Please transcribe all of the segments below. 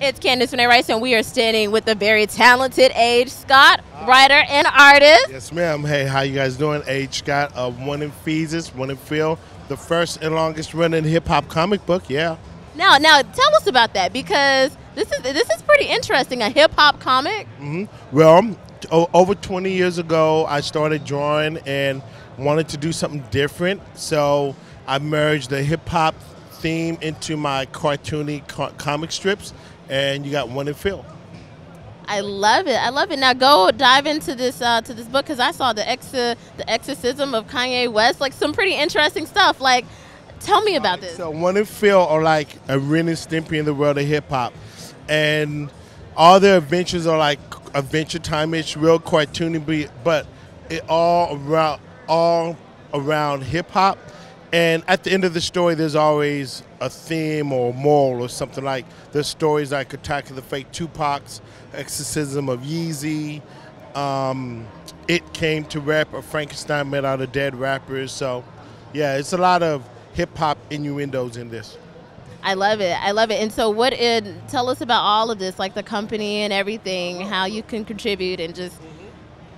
It's Candace Rice, and we are standing with the very talented Age Scott, writer and artist. Yes, ma'am. Hey, how you guys doing? Age Scott of One in Feezus, One in Phil, the first and longest running hip hop comic book. Yeah. Now, tell us about that, because this is pretty interesting. A hip hop comic. Well, over 20 years ago, I started drawing and wanted to do something different. So I merged the hip hop theme into my cartoony comic strips, and you got One in Phil. I love it. I love it. Now go dive into this book, because I saw the exorcism of Kanye West, like some pretty interesting stuff. Like, tell me about this. So One and Phil are like a Ren and Stimpy in the world of hip hop, and all their adventures are like Adventure Time-ish, real cartoony, but it all around hip hop. And at the end of the story, there's always a theme or a moral or something. Like there's stories like Attack of the Fake Tupac's, Exorcism of Yeezy, It Came to Rap, or Frankenstein Met Out of Dead Rappers. So yeah, it's a lot of hip hop innuendos in this. I love it. I love it. And so tell us about all of this, like the company and everything, how you can contribute, and just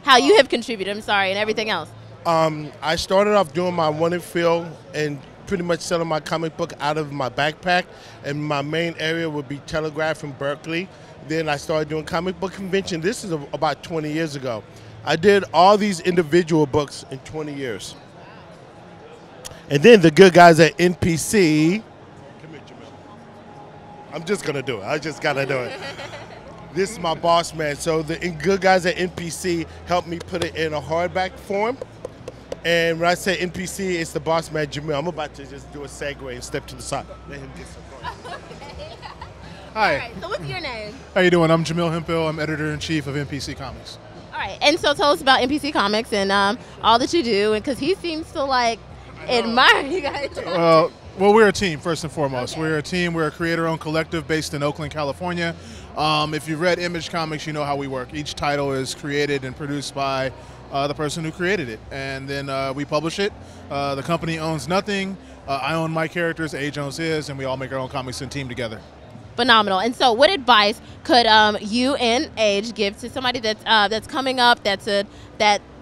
how you have contributed, and everything else. I started off doing my One and Phil and pretty much selling my comic book out of my backpack, and my main area would be Telegraph in Berkeley. Then I started doing comic book convention. This is about 20 years ago. I did all these individual books in 20 years. And then the good guys at NPC, come here, Jaimel. I'm just gonna do it. I just gotta do it. This is my boss man. So the good guys at NPC helped me put it in a hardback form. And when I say NPC, it's the boss man, Jaimel. I'm about to just do a segue and step to the side. Let him get some going. Hi. All right, so what's your name? How you doing? I'm Jaimel Hemphill. I'm editor-in-chief of NPC Comics. All right, and so tell us about NPC Comics and all that you do, and because he seems to like admire you guys. Well, we're a team, first and foremost. Okay. We're a team. We're a creator-owned collective based in Oakland, California. If you've read Image Comics, you know how we work. Each title is created and produced by the person who created it, and then we publish it. The company owns nothing. I own my characters, Age owns his, and we all make our own comics and team together. Phenomenal. And so what advice could you and Age give to somebody that's coming up, that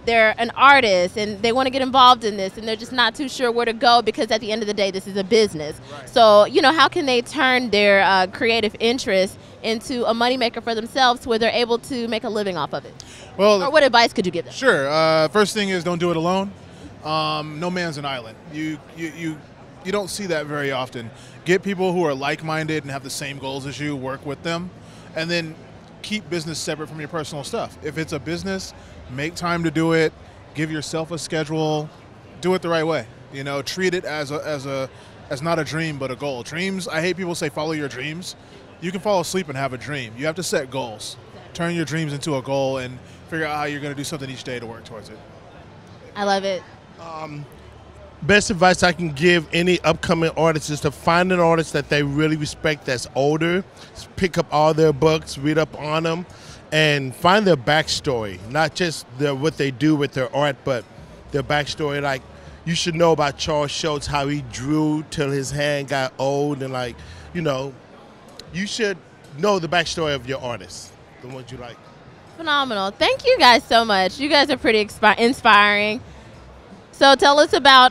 they're an artist and they want to get involved in this, and they're just not too sure where to go, because at the end of the day, this is a business. Right. So, how can they turn their creative interest into a moneymaker for themselves, where they're able to make a living off of it? Well, or what advice could you give them? Sure. First thing is, don't do it alone. No man's an island. You don't see that very often. Get people who are like-minded and have the same goals as you, work with them, and then keep business separate from your personal stuff. If it's a business, make time to do it, give yourself a schedule, do it the right way. Treat it as not a dream, but a goal. Dreams, I hate people say follow your dreams. You can fall asleep and have a dream. You have to set goals. Turn your dreams into a goal and figure out how you're going to do something each day to work towards it. I love it. Best advice I can give any upcoming artist is to find an artist that they really respect that's older, pick up all their books, read up on them, and find their backstory, not just what they do with their art, but their backstory. Like, you should know about Charles Schultz, how he drew till his hand got old, and you should know the backstory of your artists, the ones you like. Phenomenal. Thank you guys so much. You guys are pretty inspiring. So tell us about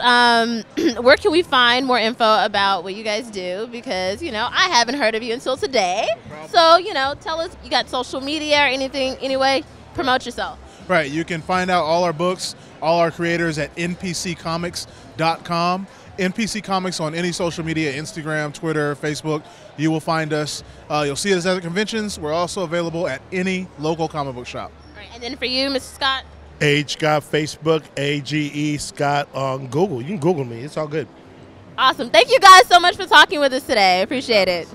where can we find more info about what you guys do, because, I haven't heard of you until today. So, tell us, you got social media or anything, anyway, promote yourself. Right. You can find out all our books, all our creators at npccomics.com. NPC Comics on any social media, Instagram, Twitter, Facebook. You will find us. You'll see us at the conventions. We're also available at any local comic book shop. All right. And then for you, Mr. Scott? Age Scott, Facebook, AGE Scott on Google. You can Google me. It's all good. Awesome. Thank you guys so much for talking with us today. Appreciate it.